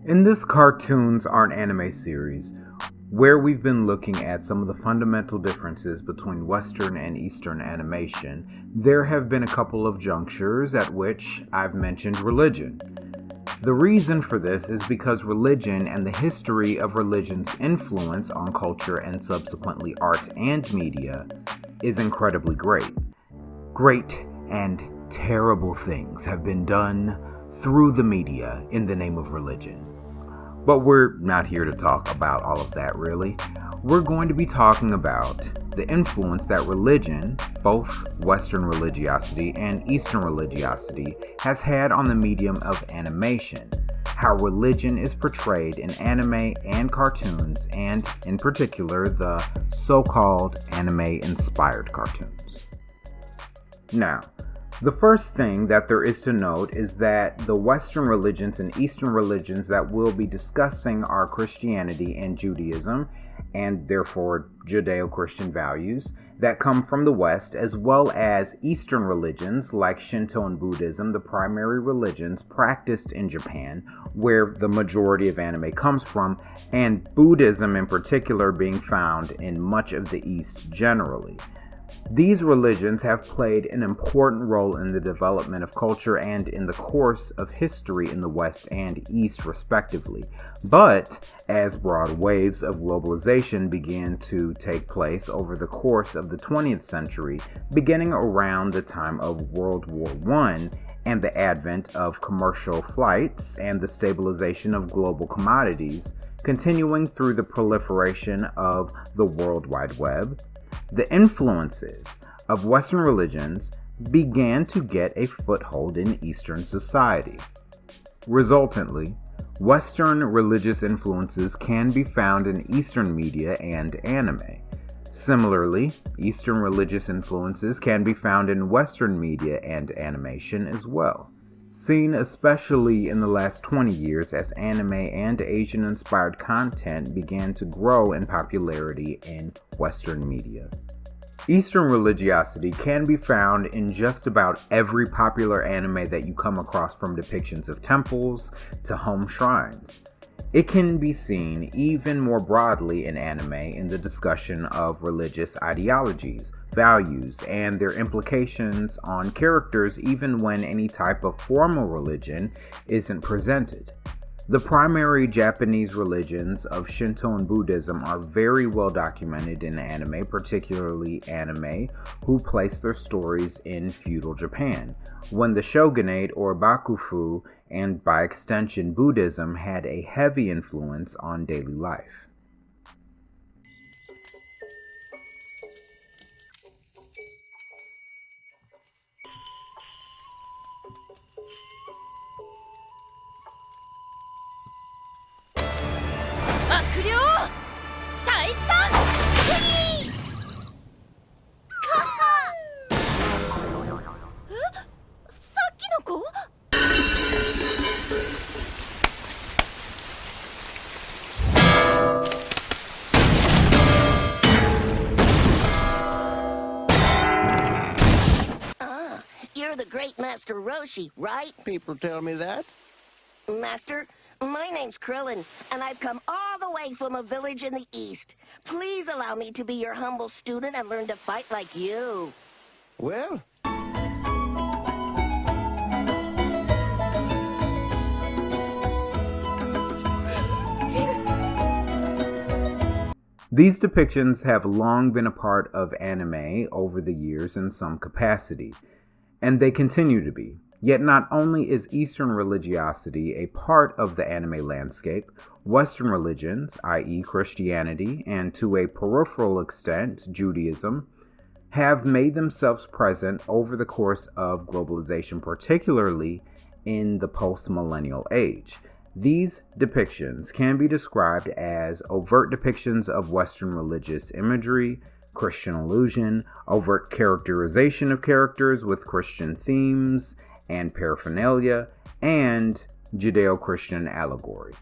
In this Cartoons Aren't Anime series, where we've been looking at some of the fundamental differences between Western and Eastern animation, there have been a couple of junctures at which I've mentioned religion. The reason for this is because religion and the history of religion's influence on culture and subsequently art and media is incredibly great. Great and terrible things have been done through the media in the name of religion. But we're not here to talk about all of that, really. We're going to be talking about the influence that religion, both Western religiosity and Eastern religiosity, has had on the medium of animation, how religion is portrayed in anime and cartoons, and in particular, the so-called anime-inspired cartoons. Now, the first thing that there is to note is that the Western religions and Eastern religions that we'll be discussing are Christianity and Judaism, and therefore Judeo-Christian values that come from the West, as well as Eastern religions like Shinto and Buddhism, the primary religions practiced in Japan, where the majority of anime comes from, and Buddhism in particular being found in much of the East generally. These religions have played an important role in the development of culture and in the course of history in the West and East, respectively. But as broad waves of globalization began to take place over the course of the 20th century, beginning around the time of World War I and the advent of commercial flights and the stabilization of global commodities, continuing through the proliferation of the World Wide Web, the influences of Western religions began to get a foothold in Eastern society. Resultantly, Western religious influences can be found in Eastern media and anime. Similarly, Eastern religious influences can be found in Western media and animation as well, seen especially in the last 20 years as anime and Asian-inspired content began to grow in popularity in Western media. Eastern religiosity can be found in just about every popular anime that you come across, from depictions of temples to home shrines. It can be seen even more broadly in anime in the discussion of religious ideologies, values, and their implications on characters even when any type of formal religion isn't presented. The primary Japanese religions of Shinto and Buddhism are very well documented in anime, particularly anime who place their stories in feudal Japan, when the shogunate or Bakufu, and by extension Buddhism, had a heavy influence on daily life. You're the great Master Roshi, right? People tell me that. Master, my name's Krillin, and I've come all the way from a village in the East. Please allow me to be your humble student and learn to fight like you. Well, These depictions have long been a part of anime over the years in some capacity, and they continue to be. Yet not only is Eastern religiosity a part of the anime landscape, Western religions, i.e. Christianity, and to a peripheral extent, Judaism, have made themselves present over the course of globalization, particularly in the post-millennial age. These depictions can be described as overt depictions of Western religious imagery, Christian allusion, overt characterization of characters with Christian themes and paraphernalia, and Judeo-Christian allegory.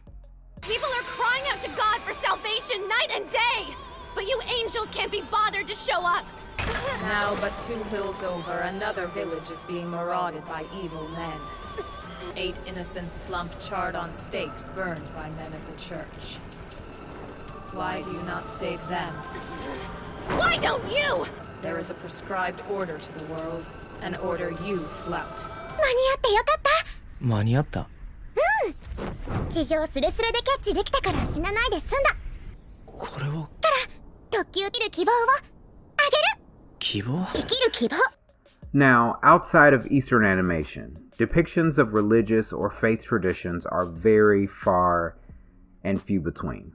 People are crying out to God for salvation night and day, but you angels can't be bothered to show up. Now, but 2 hills over, another village is being marauded by evil men. 8 innocent slump charred on stakes burned by men of the church. Why do you not save them? Why don't you? There is a prescribed order to the world, an order you flout. 間に合ってよかった。間に合った。地上スレスレでキャッチできたから死なないで済んだ。これを。特急生きる希望をあげる。希望？生きる希望。 Now, outside of Eastern animation, depictions of religious or faith traditions are very far and few between.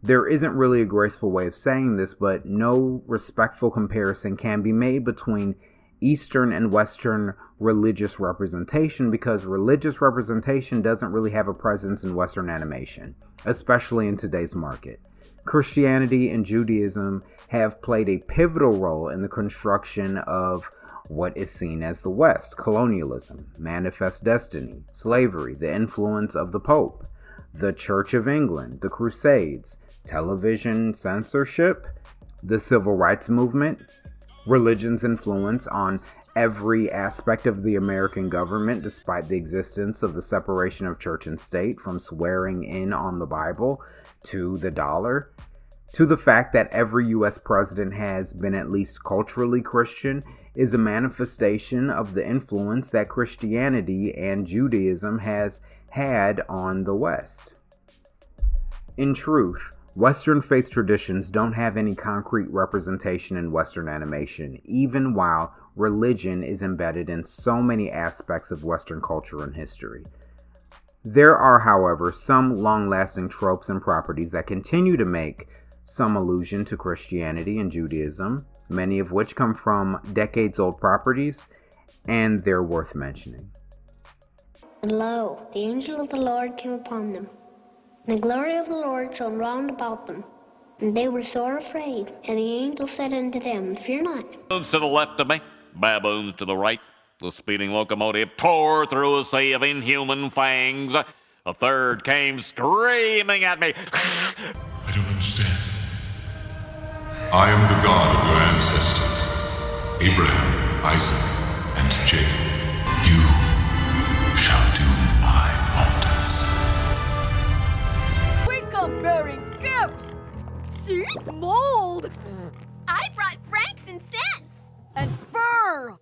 There isn't really a graceful way of saying this, but no respectful comparison can be made between Eastern and Western religious representation because religious representation doesn't really have a presence in Western animation, especially in today's market. Christianity and Judaism have played a pivotal role in the construction of what is seen as the West: colonialism, manifest destiny, slavery, the influence of the Pope, the Church of England, the Crusades, television censorship, the Civil Rights Movement, religion's influence on every aspect of the American government despite the existence of the separation of church and state, from swearing in on the Bible to the dollar, to the fact that every US president has been at least culturally Christian, is a manifestation of the influence that Christianity and Judaism has had on the West. In truth, Western faith traditions don't have any concrete representation in Western animation, even while religion is embedded in so many aspects of Western culture and history. There are, however, some long-lasting tropes and properties that continue to make some allusion to Christianity and Judaism, many of which come from decades-old properties, and they're worth mentioning. And lo, the angel of the Lord came upon them, and the glory of the Lord shone round about them. And they were sore afraid. And the angel said unto them, Fear not. Baboons to the left of me, baboons to the right. The speeding locomotive tore through a sea of inhuman fangs. A third came screaming at me. I don't understand. I am the God of your ancestors, Abraham, Isaac, and Jacob. You shall do my wonders. We come bearing gifts. See? Mold. I brought francs and cents. And fur.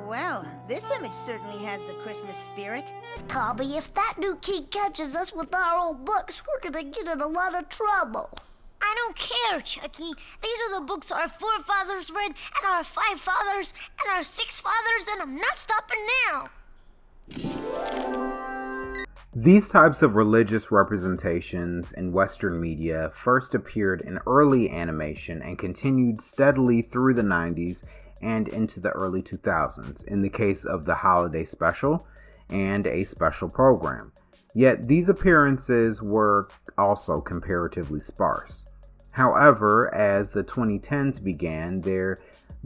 Well, this image certainly has the Christmas spirit. Tommy, if that new king catches us with our old books, we're gonna get in a lot of trouble. I don't care, Chucky. These are the books our forefathers read, and our 5 fathers, and our 6 fathers, and I'm not stopping now. These types of religious representations in Western media first appeared in early animation and continued steadily through the 90s and into the early 2000s, in the case of the holiday special and a special program. Yet these appearances were also comparatively sparse. However, as the 2010s began, there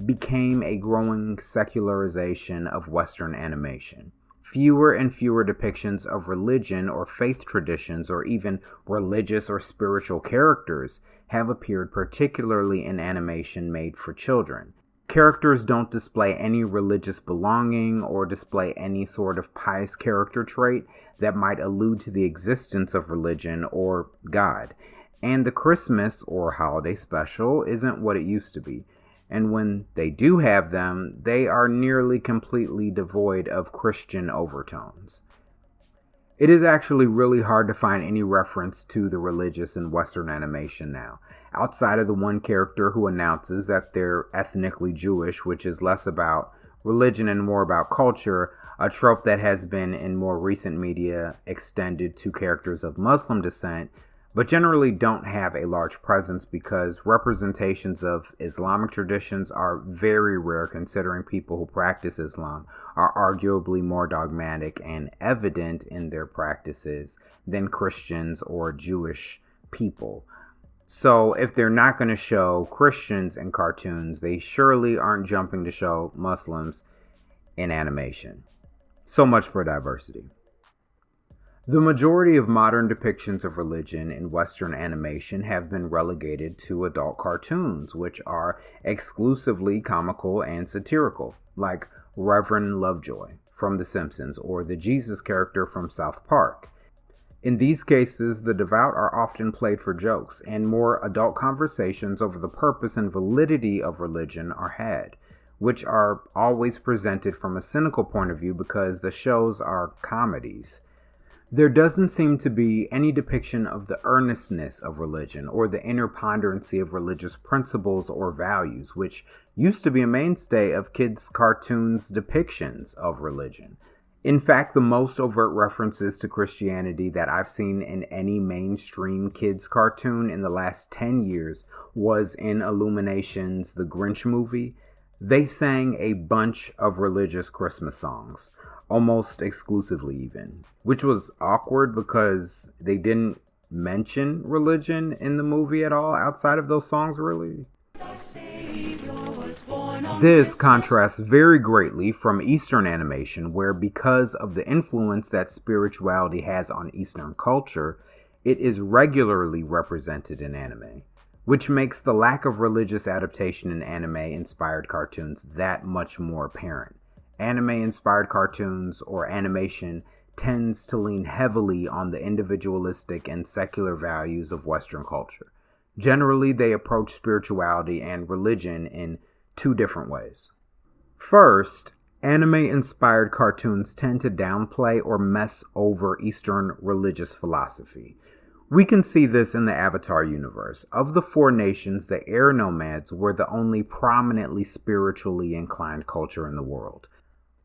became a growing secularization of Western animation. Fewer and fewer depictions of religion or faith traditions or even religious or spiritual characters have appeared, particularly in animation made for children. Characters don't display any religious belonging or display any sort of pious character trait that might allude to the existence of religion or God. And the Christmas or holiday special isn't what it used to be. And when they do have them, they are nearly completely devoid of Christian overtones. It is actually really hard to find any reference to the religious in Western animation now, outside of the one character who announces that they're ethnically Jewish, which is less about religion and more about culture, a trope that has been in more recent media extended to characters of Muslim descent, but generally don't have a large presence because representations of Islamic traditions are very rare, considering people who practice Islam are arguably more dogmatic and evident in their practices than Christians or Jewish people. So if they're not going to show Christians in cartoons, they surely aren't jumping to show Muslims in animation. So much for diversity. The majority of modern depictions of religion in Western animation have been relegated to adult cartoons, which are exclusively comical and satirical, like Reverend Lovejoy from The Simpsons or the Jesus character from South Park. In these cases, the devout are often played for jokes, and more adult conversations over the purpose and validity of religion are had, which are always presented from a cynical point of view because the shows are comedies. There doesn't seem to be any depiction of the earnestness of religion or the inner ponderancy of religious principles or values, which used to be a mainstay of kids' cartoons' depictions of religion. In fact, the most overt references to Christianity that I've seen in any mainstream kids' cartoon in the last 10 years was in Illumination's The Grinch movie. They sang a bunch of religious Christmas songs, almost exclusively even, which was awkward because they didn't mention religion in the movie at all outside of those songs, really. This contrasts very greatly from Eastern animation, where because of the influence that spirituality has on Eastern culture, it is regularly represented in anime, which makes the lack of religious adaptation in anime-inspired cartoons that much more apparent. Anime-inspired cartoons or animation tends to lean heavily on the individualistic and secular values of Western culture. Generally, they approach spirituality and religion in two different ways. First, anime-inspired cartoons tend to downplay or mess over Eastern religious philosophy. We can see this in the Avatar universe. Of the 4 nations, the Air Nomads were the only prominently spiritually inclined culture in the world.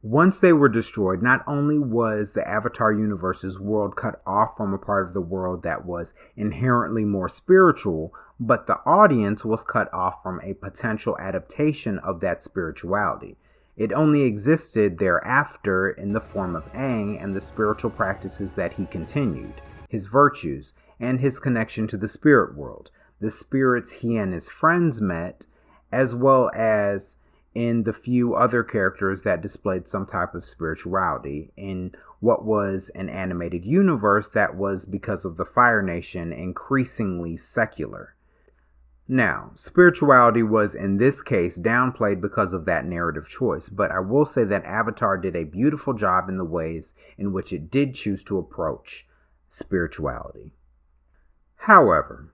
Once they were destroyed, not only was the Avatar universe's world cut off from a part of the world that was inherently more spiritual, but the audience was cut off from a potential adaptation of that spirituality. It only existed thereafter in the form of Aang and the spiritual practices that he continued, his virtues, and his connection to the spirit world, the spirits he and his friends met, as well as in the few other characters that displayed some type of spirituality in what was an animated universe that was, because of the Fire Nation, increasingly secular. Now, spirituality was in this case downplayed because of that narrative choice, but I will say that Avatar did a beautiful job in the ways in which it did choose to approach spirituality. However,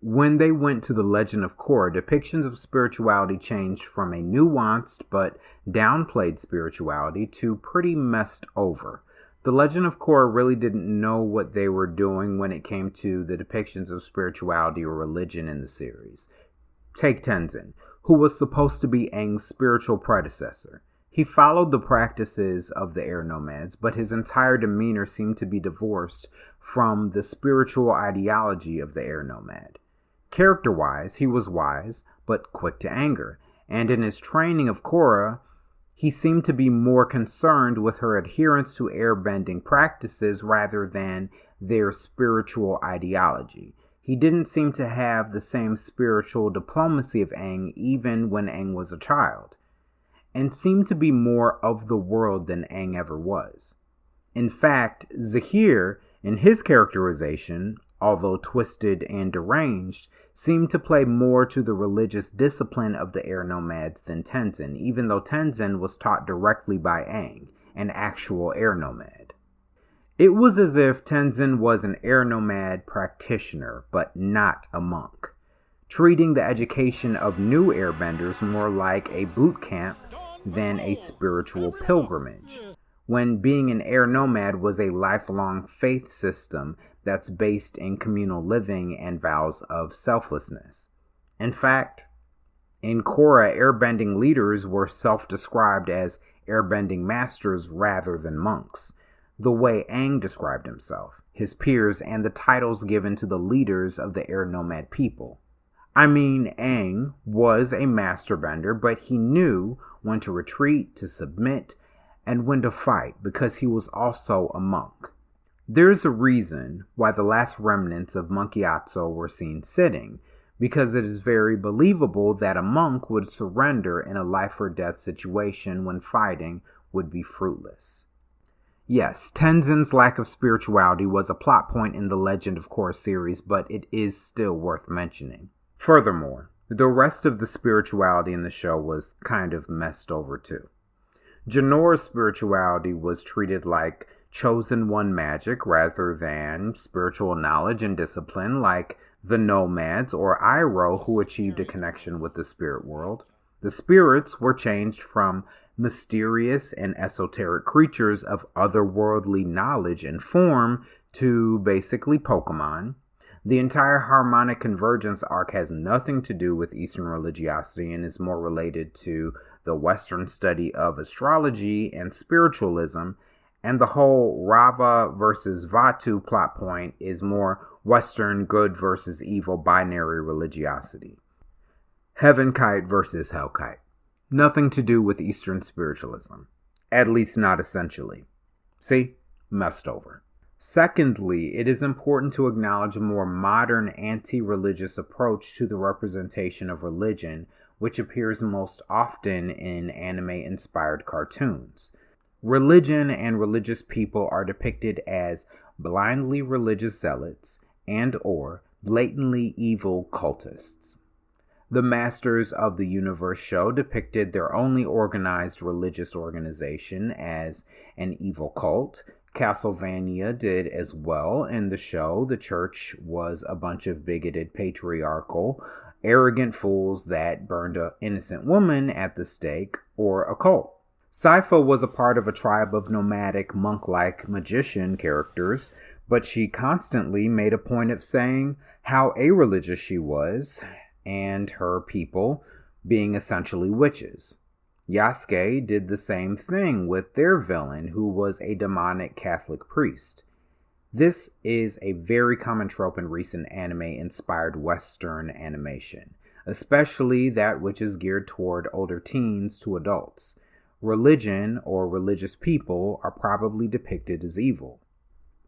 when they went to The Legend of Korra, depictions of spirituality changed from a nuanced but downplayed spirituality to pretty messed over. The Legend of Korra really didn't know what they were doing when it came to the depictions of spirituality or religion in the series. Take Tenzin, who was supposed to be Aang's spiritual predecessor. He followed the practices of the Air Nomads, but his entire demeanor seemed to be divorced from the spiritual ideology of the Air Nomad. Character-wise, he was wise, but quick to anger, and in his training of Korra, he seemed to be more concerned with her adherence to airbending practices rather than their spiritual ideology. He didn't seem to have the same spiritual diplomacy of Aang even when Aang was a child, and seemed to be more of the world than Aang ever was. In fact, Zahir, in his characterization, although twisted and deranged, seemed to play more to the religious discipline of the Air Nomads than Tenzin, even though Tenzin was taught directly by Aang, an actual Air Nomad. It was as if Tenzin was an Air Nomad practitioner, but not a monk, treating the education of new airbenders more like a boot camp than a spiritual pilgrimage, when being an Air Nomad was a lifelong faith system that's based in communal living and vows of selflessness. In fact, in Korra, airbending leaders were self-described as airbending masters rather than monks, the way Aang described himself, his peers, and the titles given to the leaders of the Air Nomad people. I mean, Aang was a master bender, but he knew when to retreat, to submit, and when to fight because he was also a monk. There's a reason why the last remnants of Monkiatsu were seen sitting, because it is very believable that a monk would surrender in a life or death situation when fighting would be fruitless. Yes, Tenzin's lack of spirituality was a plot point in the Legend of Korra series, but it is still worth mentioning. Furthermore, the rest of the spirituality in the show was kind of messed over too. Genora's spirituality was treated like chosen one magic rather than spiritual knowledge and discipline like the nomads or Iroh, who achieved a connection with the spirit world. The spirits were changed from mysterious and esoteric creatures of otherworldly knowledge and form to basically Pokemon. The entire harmonic convergence arc has nothing to do with Eastern religiosity and is more related to the Western study of astrology and spiritualism, and the whole Rava versus Vatu plot point is more Western good versus evil binary religiosity. Heaven kite versus hell kite. Nothing to do with Eastern spiritualism. At least not essentially. See? Messed over. Secondly, it is important to acknowledge a more modern anti-religious approach to the representation of religion, which appears most often in anime-inspired cartoons. Religion and religious people are depicted as blindly religious zealots and/or blatantly evil cultists. The Masters of the Universe show depicted their only organized religious organization as an evil cult. Castlevania did as well. In the show, the church was a bunch of bigoted, patriarchal, arrogant fools that burned an innocent woman at the stake, or a cult. Sypha was a part of a tribe of nomadic, monk-like magician characters, but she constantly made a point of saying how irreligious she was, and her people being essentially witches. Yasuke did the same thing with their villain, who was a demonic Catholic priest. This is a very common trope in recent anime-inspired Western animation, especially that which is geared toward older teens to adults. Religion or religious people are probably depicted as evil.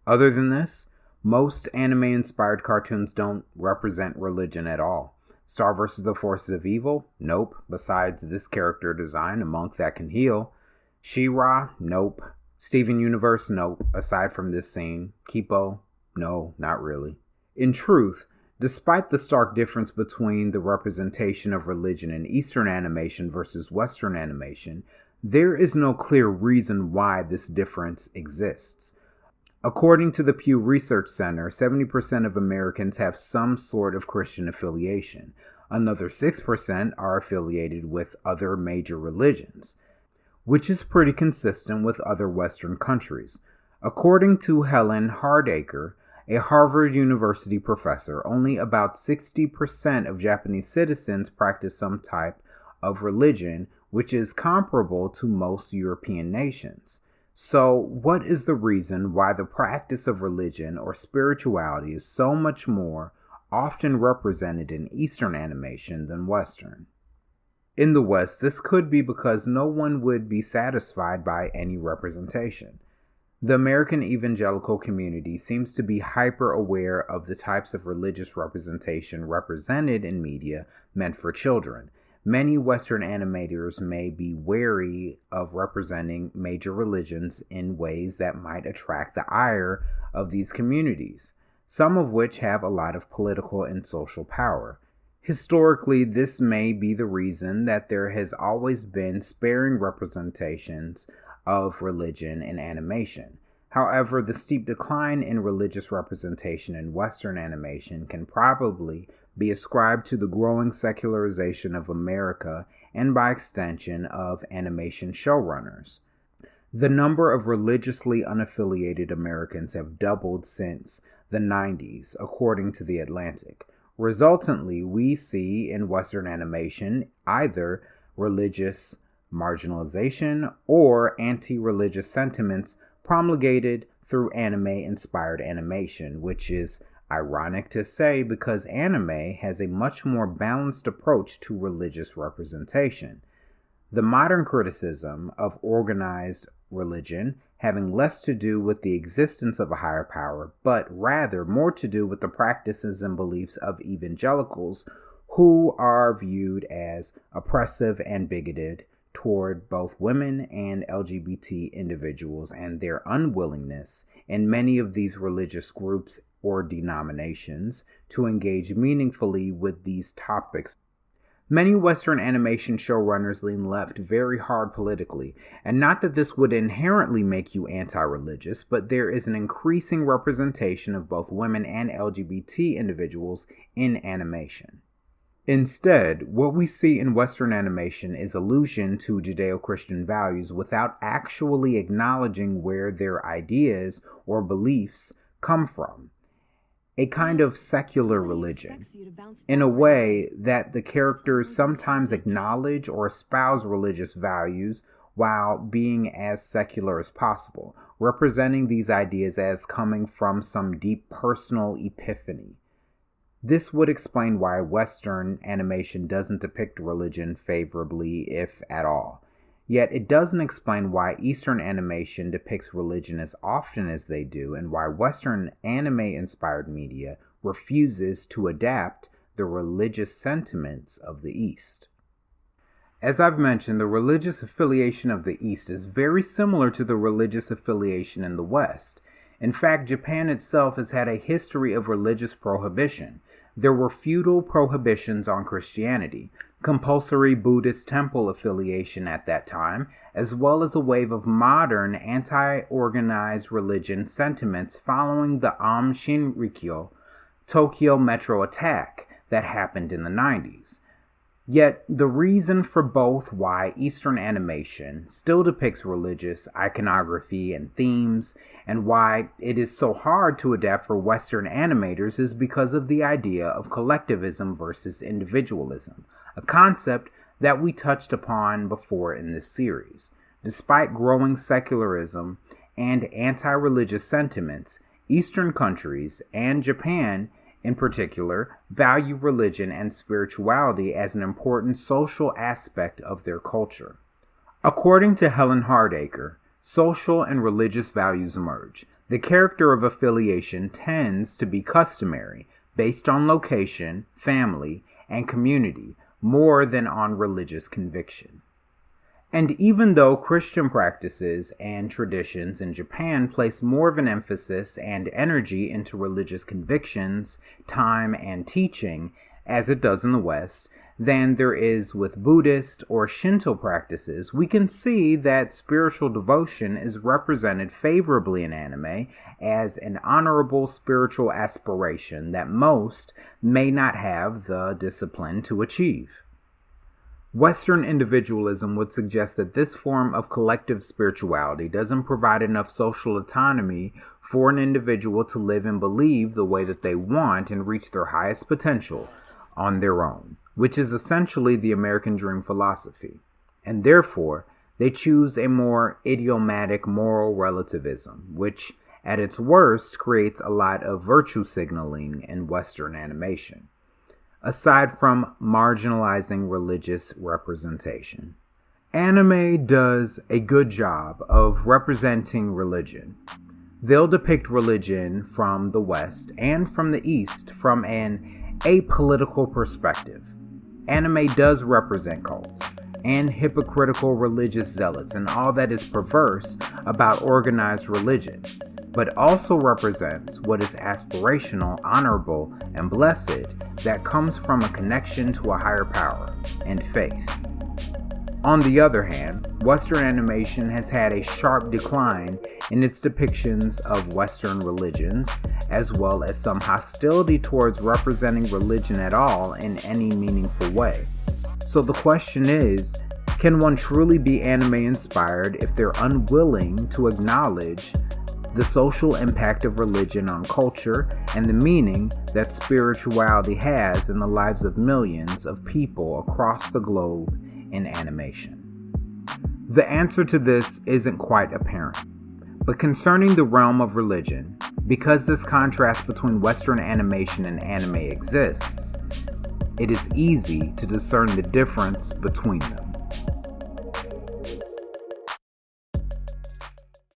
Other than this, most anime-inspired cartoons don't represent religion at all. Star vs. the Forces of Evil? Nope. Besides this character design, a monk that can heal. She-Ra? Nope. Steven Universe? Nope. Aside from this scene. Kipo? No, not really. In truth, despite the stark difference between the representation of religion in Eastern animation versus Western animation, there is no clear reason why this difference exists. According to the Pew Research Center, 70% of Americans have some sort of Christian affiliation. Another 6% are affiliated with other major religions, which is pretty consistent with other Western countries. According to Helen Hardacre, a Harvard University professor, only about 60% of Japanese citizens practice some type of religion, which is comparable to most European nations. So, what is the reason why the practice of religion or spirituality is so much more often represented in Eastern animation than Western? In the West, this could be because no one would be satisfied by any representation. The American evangelical community seems to be hyper-aware of the types of religious representation represented in media meant for children. Many Western animators may be wary of representing major religions in ways that might attract the ire of these communities, some of which have a lot of political and social power. Historically, this may be the reason that there has always been sparing representations of religion in animation. However, the steep decline in religious representation in Western animation can probably be ascribed to the growing secularization of America and, by extension, of animation showrunners. The number of religiously unaffiliated Americans have doubled since the 90s, according to The Atlantic. Resultantly, we see in Western animation either religious marginalization or anti-religious sentiments promulgated through anime-inspired animation, which is ironic to say because anime has a much more balanced approach to religious representation. The modern criticism of organized religion having less to do with the existence of a higher power, but rather more to do with the practices and beliefs of evangelicals who are viewed as oppressive and bigoted toward both women and LGBT individuals, and their unwillingness in many of these religious groups or denominations to engage meaningfully with these topics Many Western animation showrunners lean left very hard politically, and not that this would inherently make you anti-religious, but there is an increasing representation of both women and LGBT individuals in animation. Instead, what we see in Western animation is allusion to Judeo-Christian values without actually acknowledging where their ideas or beliefs come from. A kind of secular religion, in a way that the characters sometimes acknowledge or espouse religious values while being as secular as possible, representing these ideas as coming from some deep personal epiphany. This would explain why Western animation doesn't depict religion favorably, if at all. Yet it doesn't explain why Eastern animation depicts religion as often as they do, and why Western anime-inspired media refuses to adapt the religious sentiments of the East. As I've mentioned, the religious affiliation of the East is very similar to the religious affiliation in the West. In fact, Japan itself has had a history of religious prohibition. There were feudal prohibitions on Christianity, compulsory Buddhist temple affiliation at that time, as well as a wave of modern anti-organized religion sentiments following the Aum Shinrikyo Tokyo Metro attack that happened in the 90s. Yet, the reason for both why Eastern animation still depicts religious iconography and themes, and why it is so hard to adapt for Western animators is because of the idea of collectivism versus individualism, a concept that we touched upon before in this series. Despite growing secularism and anti-religious sentiments, Eastern countries, and Japan in particular, value religion and spirituality as an important social aspect of their culture. According to Helen Hardacre, social and religious values emerge. The character of affiliation tends to be customary, based on location, family, and community, more than on religious conviction. And even though Christian practices and traditions in Japan place more of an emphasis and energy into religious convictions, time, and teaching, as it does in the West, than there is with Buddhist or Shinto practices, we can see that spiritual devotion is represented favorably in anime as an honorable spiritual aspiration that most may not have the discipline to achieve. Western individualism would suggest that this form of collective spirituality doesn't provide enough social autonomy for an individual to live and believe the way that they want and reach their highest potential on their own, which is essentially the American dream philosophy. And therefore, they choose a more idiomatic moral relativism, which at its worst creates a lot of virtue signaling in Western animation, aside from marginalizing religious representation. Anime does a good job of representing religion. They'll depict religion from the West and from the East from an apolitical perspective. Anime does represent cults and hypocritical religious zealots and all that is perverse about organized religion, but also represents what is aspirational, honorable, and blessed that comes from a connection to a higher power and faith. On the other hand, Western animation has had a sharp decline in its depictions of Western religions, as well as some hostility towards representing religion at all in any meaningful way. So the question is, can one truly be anime inspired if they're unwilling to acknowledge the social impact of religion on culture and the meaning that spirituality has in the lives of millions of people across the globe in animation? The answer to this isn't quite apparent, but concerning the realm of religion, because this contrast between Western animation and anime exists, it is easy to discern the difference between them.